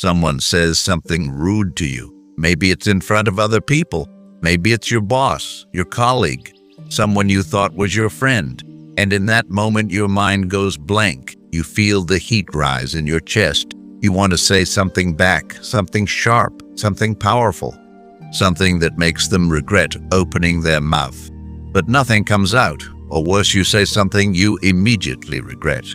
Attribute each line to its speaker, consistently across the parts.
Speaker 1: Someone says something rude to you. Maybe it's in front of other people. Maybe it's your boss, your colleague, someone you thought was your friend. And in that moment, your mind goes blank. You feel the heat rise in your chest. You want to say something back, something sharp, something powerful, something that makes them regret opening their mouth. But nothing comes out, or worse, you say something you immediately regret.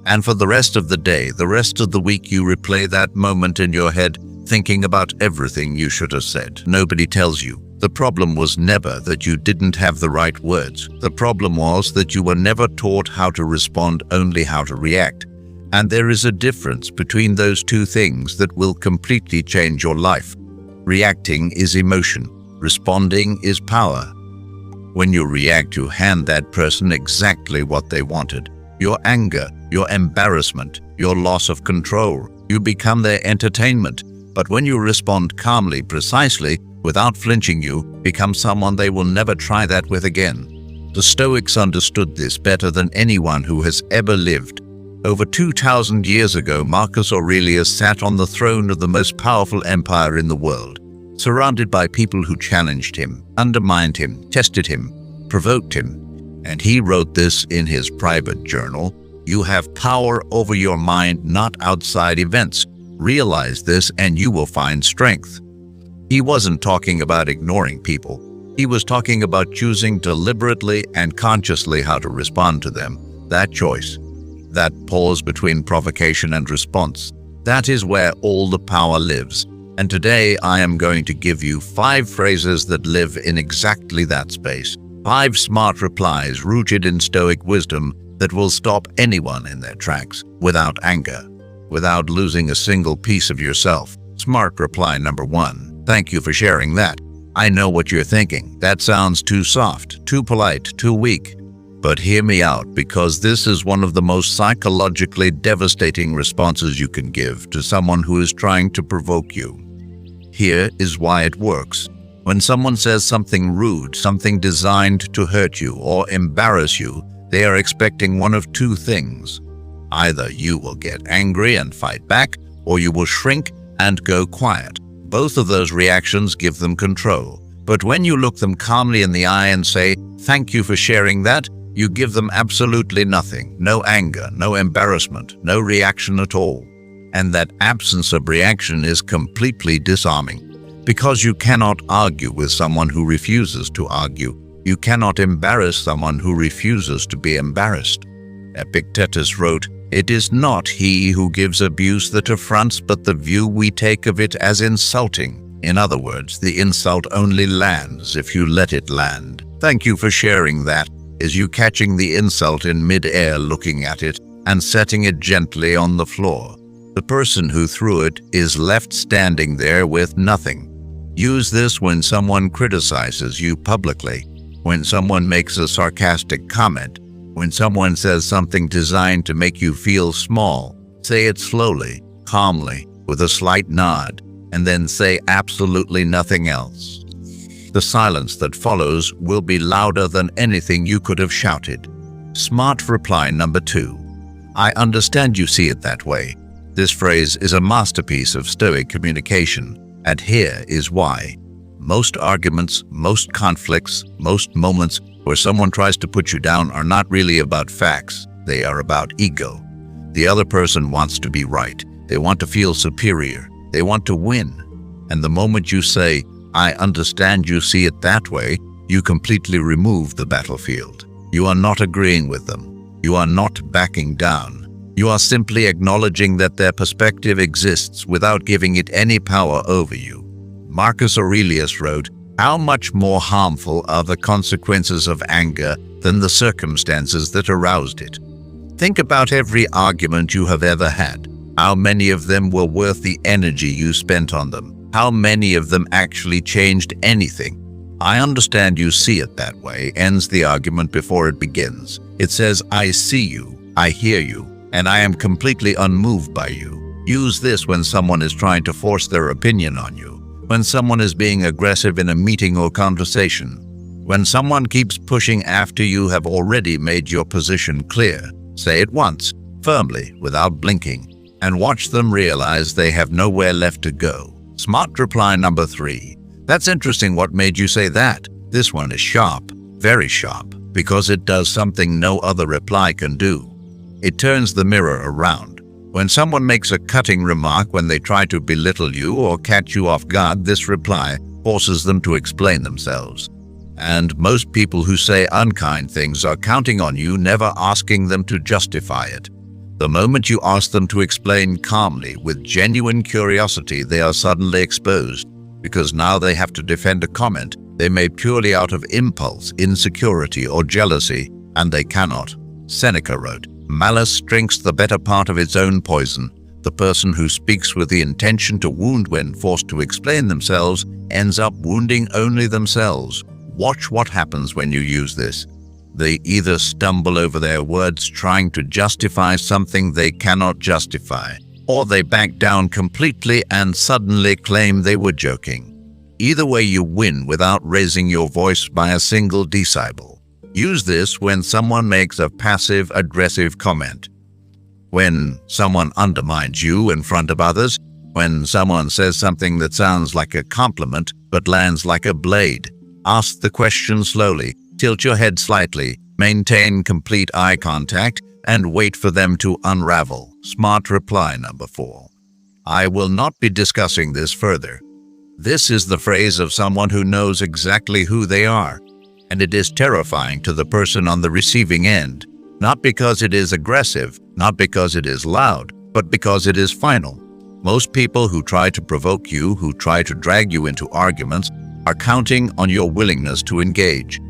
Speaker 1: And for the rest of the day, the rest of the week, you replay that moment in your head, thinking about everything you should have said. Nobody tells you. The problem was never that you didn't have the right words. The problem was that you were never taught how to respond, only how to react. And there is a difference between those two things that will completely change your life. Reacting is emotion. Responding is power. When you react, you hand that person exactly what they wanted. Your anger, your embarrassment, your loss of control. You become their entertainment. But when you respond calmly, precisely, without flinching, you become someone they will never try that with again. The Stoics understood this better than anyone who has ever lived. Over 2,000 years ago, Marcus Aurelius sat on the throne of the most powerful empire in the world, surrounded by people who challenged him, undermined him, tested him, provoked him. And he wrote this in his private journal: "You have power over your mind, not outside events. Realize this and you will find strength." He wasn't talking about ignoring people. He was talking about choosing deliberately and consciously how to respond to them. That choice, that pause between provocation and response, that is where all the power lives. And today I am going to give you 5 phrases that live in exactly that space. 5 smart replies rooted in Stoic wisdom that will stop anyone in their tracks without anger, without losing a single piece of yourself. Smart reply number 1. Thank you for sharing that. I know what you're thinking. That sounds too soft, too polite, too weak. But hear me out, because this is one of the most psychologically devastating responses you can give to someone who is trying to provoke you. Here is why it works. When someone says something rude, something designed to hurt you or embarrass you, they are expecting one of 2 things. Either you will get angry and fight back, or you will shrink and go quiet. Both of those reactions give them control. But when you look them calmly in the eye and say, "Thank you for sharing that," you give them absolutely nothing. No anger, no embarrassment, no reaction at all. And that absence of reaction is completely disarming. Because you cannot argue with someone who refuses to argue. You cannot embarrass someone who refuses to be embarrassed. Epictetus wrote, "It is not he who gives abuse that affronts, but the view we take of it as insulting." In other words, the insult only lands if you let it land. Thank you for sharing that is you catching the insult in mid-air, looking at it, and setting it gently on the floor. The person who threw it is left standing there with nothing. Use this when someone criticizes you publicly, when someone makes a sarcastic comment, when someone says something designed to make you feel small. Say it slowly, calmly, with a slight nod, and then say absolutely nothing else. The silence that follows will be louder than anything you could have shouted. Smart reply number 2. I understand you see it that way. This phrase is a masterpiece of Stoic communication, and here is why. Most arguments, most conflicts, most moments where someone tries to put you down are not really about facts. They are about ego. The other person wants to be right. They want to feel superior. They want to win. And the moment you say, "I understand you see it that way," you completely remove the battlefield. You are not agreeing with them. You are not backing down. You are simply acknowledging that their perspective exists without giving it any power over you. Marcus Aurelius wrote, "How much more harmful are the consequences of anger than the circumstances that aroused it?" Think about every argument you have ever had. How many of them were worth the energy you spent on them? How many of them actually changed anything? "I understand you see it that way" ends the argument before it begins. It says, "I see you, I hear you, and I am completely unmoved by you." Use this when someone is trying to force their opinion on you, when someone is being aggressive in a meeting or conversation, when someone keeps pushing after you have already made your position clear. Say it once, firmly, without blinking, and watch them realize they have nowhere left to go. Smart reply number 3. That's interesting. What made you say that? This one is sharp, very sharp, because it does something no other reply can do. It turns the mirror around. When someone makes a cutting remark, when they try to belittle you or catch you off guard, this reply forces them to explain themselves. And most people who say unkind things are counting on you never asking them to justify it. The moment you ask them to explain calmly, with genuine curiosity, they are suddenly exposed, because now they have to defend a comment they made purely out of impulse, insecurity, or jealousy, and they cannot. Seneca wrote, "Malice drinks the better part of its own poison. The person who speaks with the intention to wound when forced to explain themselves ends up wounding only themselves." Watch what happens when you use this. They either stumble over their words trying to justify something they cannot justify, or they back down completely and suddenly claim they were joking. Either way, you win without raising your voice by a single decibel. Use this when someone makes a passive-aggressive comment, when someone undermines you in front of others, when someone says something that sounds like a compliment but lands like a blade. Ask the question slowly, tilt your head slightly, maintain complete eye contact, and wait for them to unravel. Smart reply number 4. I will not be discussing this further. This is the phrase of someone who knows exactly who they are, and it is terrifying to the person on the receiving end, not because it is aggressive, not because it is loud, but because it is final. Most people who try to provoke you, who try to drag you into arguments, are counting on your willingness to engage.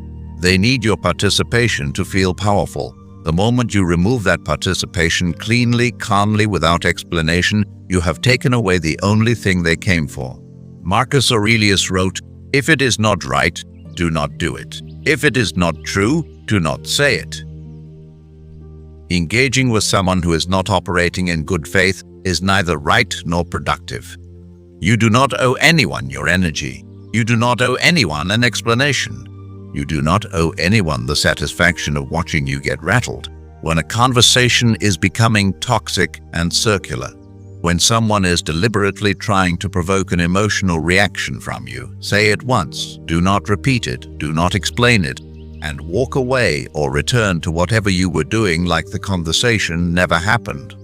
Speaker 1: They need your participation to feel powerful. The moment you remove that participation cleanly, calmly, without explanation, you have taken away the only thing they came for. Marcus Aurelius wrote, "If it is not right, do not do it. If it is not true, do not say it." Engaging with someone who is not operating in good faith is neither right nor productive. You do not owe anyone your energy. You do not owe anyone an explanation. You do not owe anyone the satisfaction of watching you get rattled. When a conversation is becoming toxic and circular, when someone is deliberately trying to provoke an emotional reaction from you, say it once, do not repeat it, do not explain it, and walk away or return to whatever you were doing like the conversation never happened.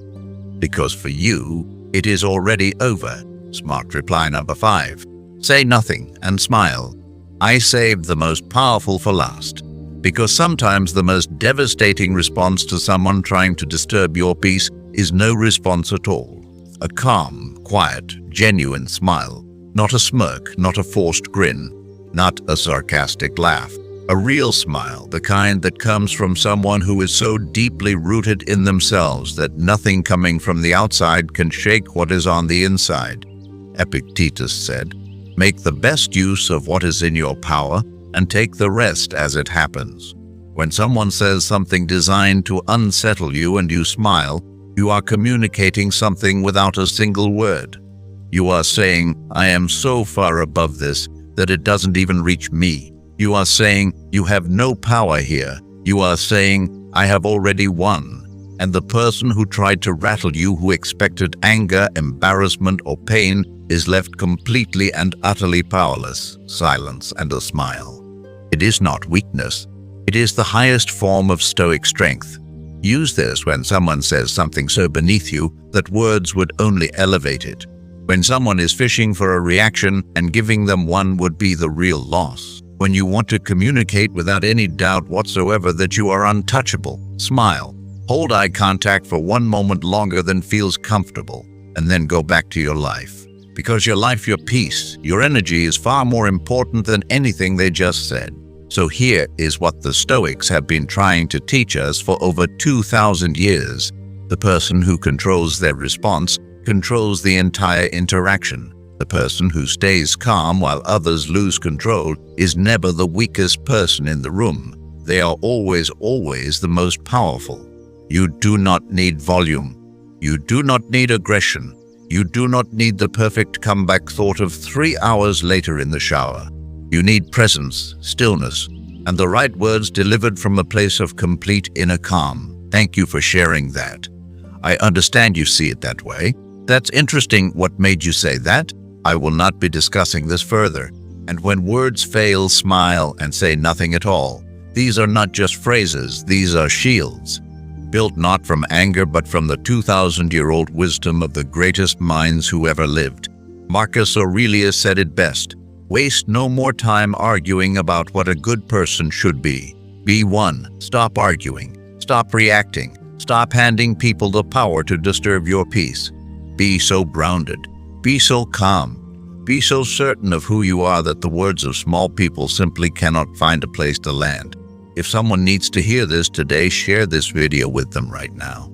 Speaker 1: Because for you, it is already over. Smart reply number 5. Say nothing and smile. I saved the most powerful for last, because sometimes the most devastating response to someone trying to disturb your peace is no response at all. A calm, quiet, genuine smile. Not a smirk, not a forced grin, not a sarcastic laugh. A real smile, the kind that comes from someone who is so deeply rooted in themselves that nothing coming from the outside can shake what is on the inside. Epictetus said, "Make the best use of what is in your power and take the rest as it happens." When someone says something designed to unsettle you and you smile, you are communicating something without a single word. You are saying, "I am so far above this that it doesn't even reach me." You are saying, "You have no power here." You are saying, "I have already won." And the person who tried to rattle you, who expected anger, embarrassment, or pain, is left completely and utterly powerless, silence and a smile. It is not weakness. It is the highest form of Stoic strength. Use this when someone says something so beneath you that words would only elevate it. When someone is fishing for a reaction and giving them one would be the real loss. When you want to communicate without any doubt whatsoever that you are untouchable, smile. Hold eye contact for one moment longer than feels comfortable, and then go back to your life. Because your life, your peace, your energy is far more important than anything they just said. So here is what the Stoics have been trying to teach us for over 2,000 years. The person who controls their response controls the entire interaction. The person who stays calm while others lose control is never the weakest person in the room. They are always the most powerful. You do not need volume. You do not need aggression. You do not need the perfect comeback thought of 3 hours later in the shower. You need presence, stillness, and the right words delivered from a place of complete inner calm. Thank you for sharing that. I understand you see it that way. That's interesting. What made you say that? I will not be discussing this further. And when words fail, smile and say nothing at all. These are not just phrases, these are shields, built not from anger but from the 2,000-year-old wisdom of the greatest minds who ever lived. Marcus Aurelius said it best, waste no more time arguing about what a good person should be. Be one. Stop arguing. Stop reacting. Stop handing people the power to disturb your peace. Be so grounded. Be so calm. Be so certain of who you are that the words of small people simply cannot find a place to land. If someone needs to hear this today, share this video with them right now.